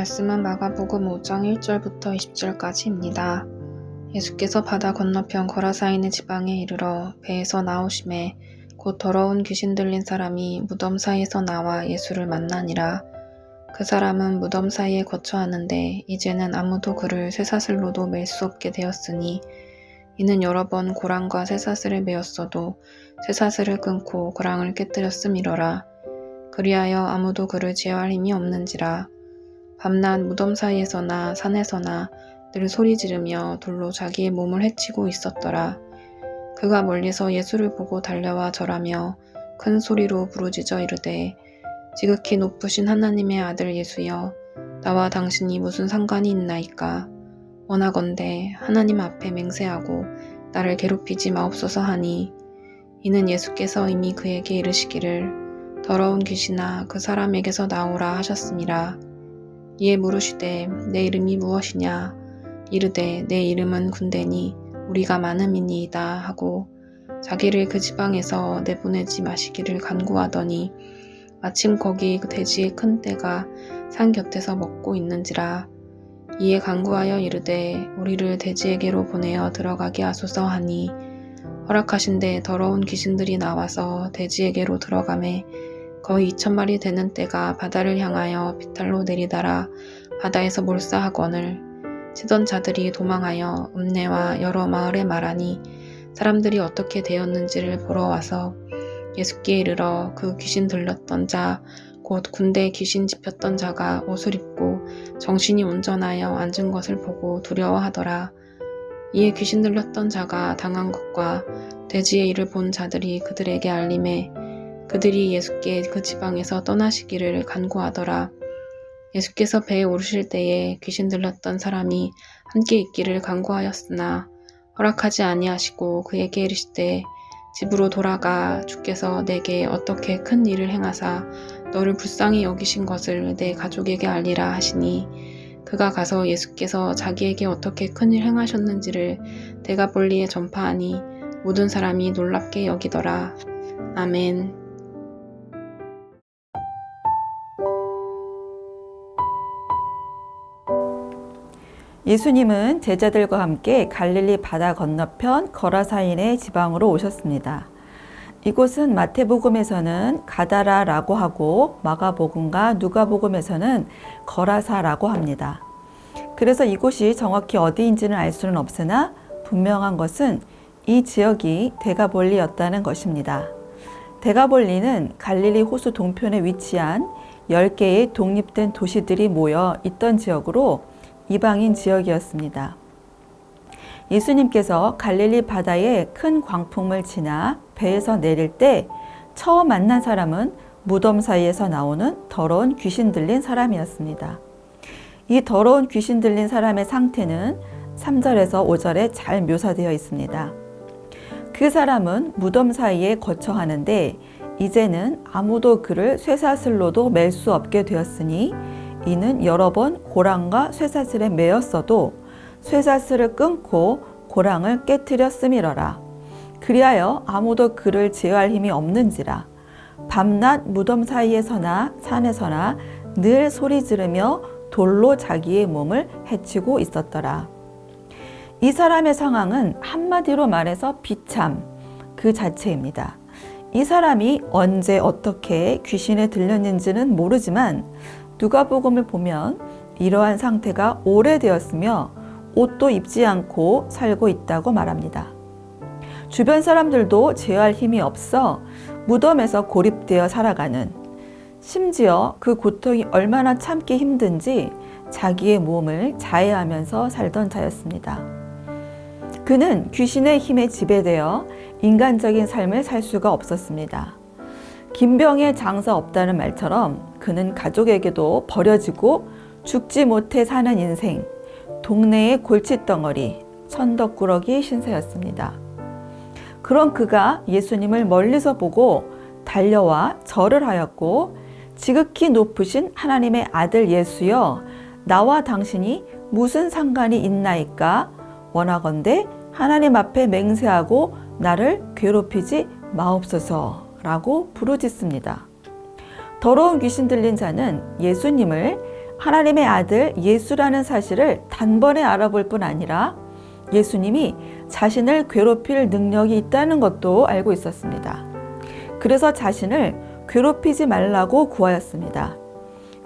말씀은 마가복음 5장 1절부터 20절까지입니다. 예수께서 바다 건너편 거라사인의 지방에 이르러 배에서 나오심에 곧 더러운 귀신 들린 사람이 무덤 사이에서 나와 예수를 만나니라. 그 사람은 무덤 사이에 거처하는데 이제는 아무도 그를 쇠사슬로도 맬 수 없게 되었으니 이는 여러 번 고랑과 쇠사슬을 메었어도 쇠사슬을 끊고 고랑을 깨뜨렸음이러라. 그리하여 아무도 그를 제어할 힘이 없는지라. 밤낮 무덤 사이에서나 산에서나 늘 소리 지르며 돌로 자기의 몸을 해치고 있었더라. 그가 멀리서 예수를 보고 달려와 절하며 큰 소리로 부르짖어 이르되 지극히 높으신 하나님의 아들 예수여, 나와 당신이 무슨 상관이 있나이까. 원하건대 하나님 앞에 맹세하고 나를 괴롭히지 마옵소서 하니, 이는 예수께서 이미 그에게 이르시기를 더러운 귀신아 그 사람에게서 나오라 하셨음이라. 이에 물으시되 내 이름이 무엇이냐. 이르되 내 이름은 군대니 우리가 많음이니이다 하고 자기를 그 지방에서 내보내지 마시기를 간구하더니 마침 거기 그 돼지의 큰 떼가 산 곁에서 먹고 있는지라. 이에 간구하여 이르되 우리를 돼지에게로 보내어 들어가게 하소서 하니 허락하신데 더러운 귀신들이 나와서 돼지에게로 들어가매 거의 2,000마리 되는 떼가 바다를 향하여 비탈로 내리달아 바다에서 몰사하거늘 치던 자들이 도망하여 읍내와 여러 마을에 말하니 사람들이 어떻게 되었는지를 보러 와서 예수께 이르러 그 귀신 들렸던 자 곧 군대에 귀신 집혔던 자가 옷을 입고 정신이 온전하여 앉은 것을 보고 두려워하더라. 이에 귀신 들렸던 자가 당한 것과 돼지의 일을 본 자들이 그들에게 알림해 그들이 예수께 그 지방에서 떠나시기를 간구하더라. 예수께서 배에 오르실 때에 귀신 들렸던 사람이 함께 있기를 간구하였으나 허락하지 아니하시고 그에게 이르시되 집으로 돌아가 주께서 내게 어떻게 큰 일을 행하사 너를 불쌍히 여기신 것을 내 가족에게 알리라 하시니 그가 가서 예수께서 자기에게 어떻게 큰 일 행하셨는지를 데가볼리에 전파하니 모든 사람이 놀랍게 여기더라. 아멘. 예수님은 제자들과 함께 갈릴리 바다 건너편 거라사인의 지방으로 오셨습니다. 이곳은 마태복음에서는 가다라라고 하고 마가복음과 누가복음에서는 거라사라고 합니다. 그래서 이곳이 정확히 어디인지는 알 수는 없으나 분명한 것은 이 지역이 데가볼리였다는 것입니다. 데가볼리는 갈릴리 호수 동편에 위치한 10개의 독립된 도시들이 모여 있던 지역으로 이방인 지역이었습니다. 예수님께서 갈릴리 바다에 큰 광풍을 지나 배에서 내릴 때 처음 만난 사람은 무덤 사이에서 나오는 더러운 귀신 들린 사람이었습니다. 이 더러운 귀신 들린 사람의 상태는 3절에서 5절에 잘 묘사되어 있습니다. 그 사람은 무덤 사이에 거처하는데 이제는 아무도 그를 쇠사슬로도 맬 수 없게 되었으니 이는 여러 번 고랑과 쇠사슬에 매었어도 쇠사슬을 끊고 고랑을 깨뜨렸음이러라. 그리하여 아무도 그를 제어할 힘이 없는지라. 밤낮 무덤 사이에서나 산에서나 늘 소리 지르며 돌로 자기의 몸을 해치고 있었더라. 이 사람의 상황은 한마디로 말해서 비참 그 자체입니다. 이 사람이 언제 어떻게 귀신에 들렸는지는 모르지만 누가복음을 보면 이러한 상태가 오래되었으며 옷도 입지 않고 살고 있다고 말합니다. 주변 사람들도 제어할 힘이 없어 무덤에서 고립되어 살아가는, 심지어 그 고통이 얼마나 참기 힘든지 자기의 몸을 자해하면서 살던 자였습니다. 그는 귀신의 힘에 지배되어 인간적인 삶을 살 수가 없었습니다. 김병에 장사 없다는 말처럼 그는 가족에게도 버려지고 죽지 못해 사는 인생, 동네의 골칫덩어리, 천덕꾸러기 신세였습니다. 그런 그가 예수님을 멀리서 보고 달려와 절을 하였고 지극히 높으신 하나님의 아들 예수여, 나와 당신이 무슨 상관이 있나이까. 원하건대 하나님 앞에 맹세하고 나를 괴롭히지 마옵소서 라고 부르짖습니다. 더러운 귀신 들린 자는 예수님을 하나님의 아들 예수라는 사실을 단번에 알아볼 뿐 아니라 예수님이 자신을 괴롭힐 능력이 있다는 것도 알고 있었습니다. 그래서 자신을 괴롭히지 말라고 구하였습니다.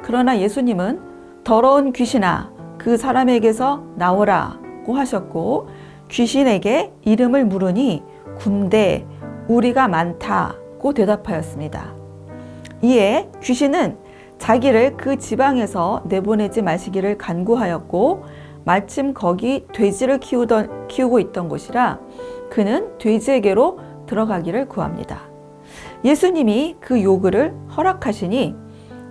그러나 예수님은 더러운 귀신아, 그 사람에게서 나오라고 하셨고, 귀신에게 이름을 물으니 군대, 우리가 많다고 대답하였습니다. 이에 귀신은 자기를 그 지방에서 내보내지 마시기를 간구하였고, 마침 거기 돼지를 키우고 있던 곳이라 그는 돼지에게로 들어가기를 구합니다. 예수님이 그 요구를 허락하시니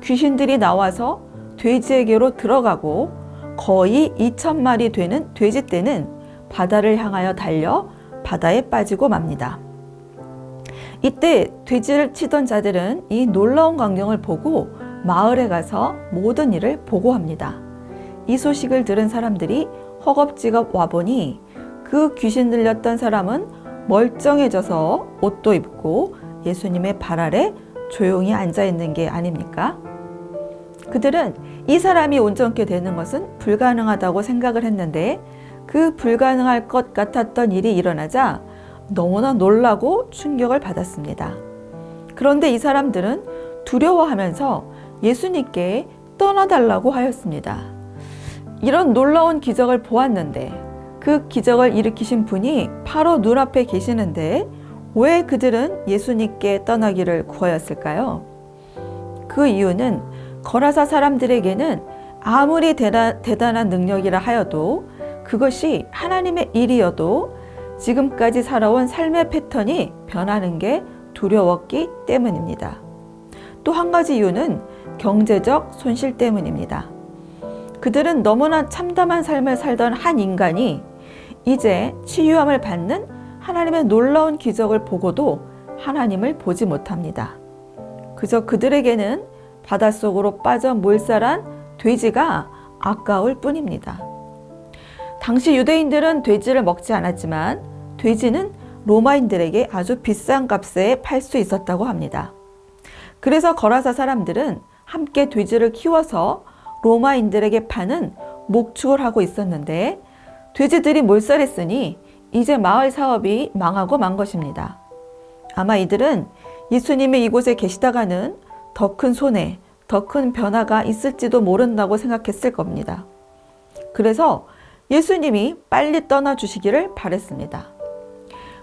귀신들이 나와서 돼지에게로 들어가고 거의 2,000마리 되는 돼지떼는 바다를 향하여 달려 바다에 빠지고 맙니다. 이때 돼지를 치던 자들은 이 놀라운 광경을 보고 마을에 가서 모든 일을 보고합니다. 이 소식을 들은 사람들이 허겁지겁 와보니 그 귀신 들렸던 사람은 멀쩡해져서 옷도 입고 예수님의 발 아래 조용히 앉아 있는 게 아닙니까? 그들은 이 사람이 온전케 되는 것은 불가능하다고 생각을 했는데 그 불가능할 것 같았던 일이 일어나자 너무나 놀라고 충격을 받았습니다. 그런데 이 사람들은 두려워하면서 예수님께 떠나달라고 하였습니다. 이런 놀라운 기적을 보았는데 그 기적을 일으키신 분이 바로 눈앞에 계시는데 왜 그들은 예수님께 떠나기를 구하였을까요? 그 이유는 거라사 사람들에게는 아무리 대단한 능력이라 하여도 그것이 하나님의 일이어도 지금까지 살아온 삶의 패턴이 변하는 게 두려웠기 때문입니다. 또 한 가지 이유는 경제적 손실 때문입니다. 그들은 너무나 참담한 삶을 살던 한 인간이 이제 치유함을 받는 하나님의 놀라운 기적을 보고도 하나님을 보지 못합니다. 그저 그들에게는 바닷속으로 빠져 몰살한 돼지가 아까울 뿐입니다. 당시 유대인들은 돼지를 먹지 않았지만 돼지는 로마인들에게 아주 비싼 값에 팔 수 있었다고 합니다. 그래서 거라사 사람들은 함께 돼지를 키워서 로마인들에게 파는 목축을 하고 있었는데 돼지들이 몰살했으니 이제 마을 사업이 망하고 만 것입니다. 아마 이들은 예수님이 이곳에 계시다가는 더 큰 손해, 더 큰 변화가 있을지도 모른다고 생각했을 겁니다. 그래서 예수님이 빨리 떠나주시기를 바랬습니다.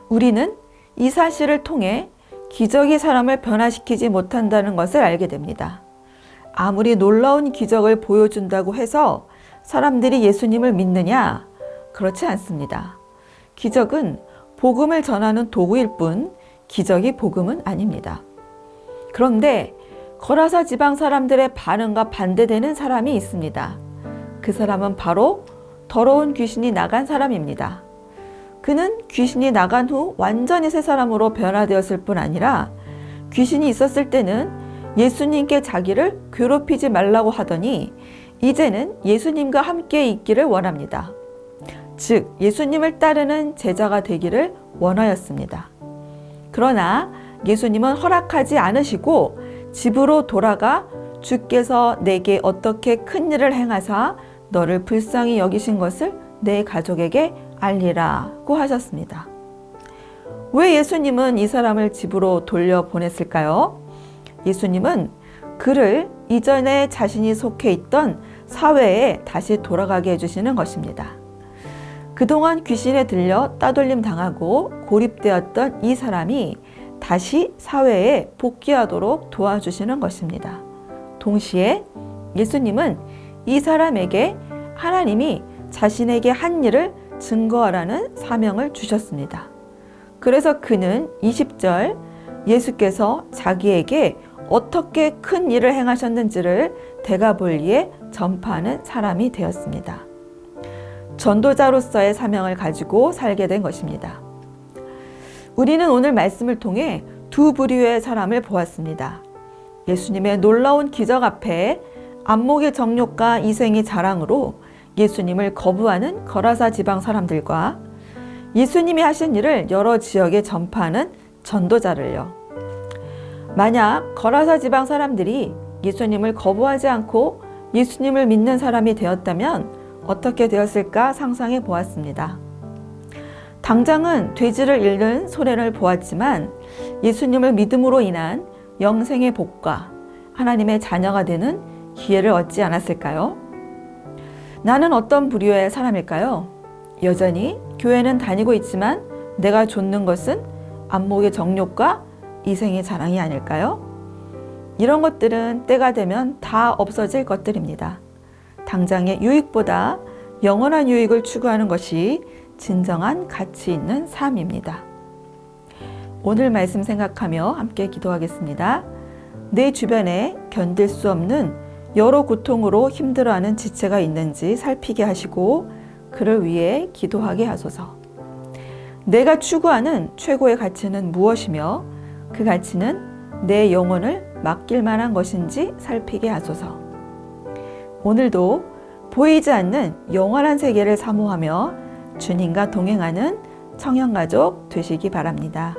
우리는 이 사실을 통해 기적이 사람을 변화시키지 못한다는 것을 알게 됩니다. 아무리 놀라운 기적을 보여준다고 해서 사람들이 예수님을 믿느냐? 그렇지 않습니다. 기적은 복음을 전하는 도구일 뿐 기적이 복음은 아닙니다. 그런데 거라사 지방 사람들의 반응과 반대되는 사람이 있습니다. 그 사람은 바로 더러운 귀신이 나간 사람입니다. 그는 귀신이 나간 후 완전히 새 사람으로 변화되었을 뿐 아니라 귀신이 있었을 때는 예수님께 자기를 괴롭히지 말라고 하더니 이제는 예수님과 함께 있기를 원합니다. 즉 예수님을 따르는 제자가 되기를 원하였습니다. 그러나 예수님은 허락하지 않으시고 집으로 돌아가 주께서 내게 어떻게 큰 일을 행하사 너를 불쌍히 여기신 것을 내 가족에게 알리라고 하셨습니다. 왜 예수님은 이 사람을 집으로 돌려보냈을까요? 예수님은 그를 이전에 자신이 속해 있던 사회에 다시 돌아가게 해주시는 것입니다. 그동안 귀신에 들려 따돌림 당하고 고립되었던 이 사람이 다시 사회에 복귀하도록 도와주시는 것입니다. 동시에 예수님은 이 사람에게 하나님이 자신에게 한 일을 증거하라는 사명을 주셨습니다. 그래서 그는 20절 예수께서 자기에게 어떻게 큰 일을 행하셨는지를 데가볼리에 전파하는 사람이 되었습니다. 전도자로서의 사명을 가지고 살게 된 것입니다. 우리는 오늘 말씀을 통해 두 부류의 사람을 보았습니다. 예수님의 놀라운 기적 앞에 안목의 정욕과 이생의 자랑으로 예수님을 거부하는 거라사 지방 사람들과 예수님이 하신 일을 여러 지역에 전파하는 전도자를요. 만약 거라사 지방 사람들이 예수님을 거부하지 않고 예수님을 믿는 사람이 되었다면 어떻게 되었을까 상상해 보았습니다. 당장은 돼지를 잃는 소년을 보았지만 예수님을 믿음으로 인한 영생의 복과 하나님의 자녀가 되는 기회를 얻지 않았을까요? 나는 어떤 부류의 사람일까요? 여전히 교회는 다니고 있지만 내가 좇는 것은 안목의 정욕과 이생의 자랑이 아닐까요? 이런 것들은 때가 되면 다 없어질 것들입니다. 당장의 유익보다 영원한 유익을 추구하는 것이 진정한 가치 있는 삶입니다. 오늘 말씀 생각하며 함께 기도하겠습니다. 내 주변에 견딜 수 없는 여러 고통으로 힘들어하는 지체가 있는지 살피게 하시고 그를 위해 기도하게 하소서. 내가 추구하는 최고의 가치는 무엇이며 그 가치는 내 영혼을 맡길 만한 것인지 살피게 하소서. 오늘도 보이지 않는 영원한 세계를 사모하며 주님과 동행하는 청년가족 되시기 바랍니다.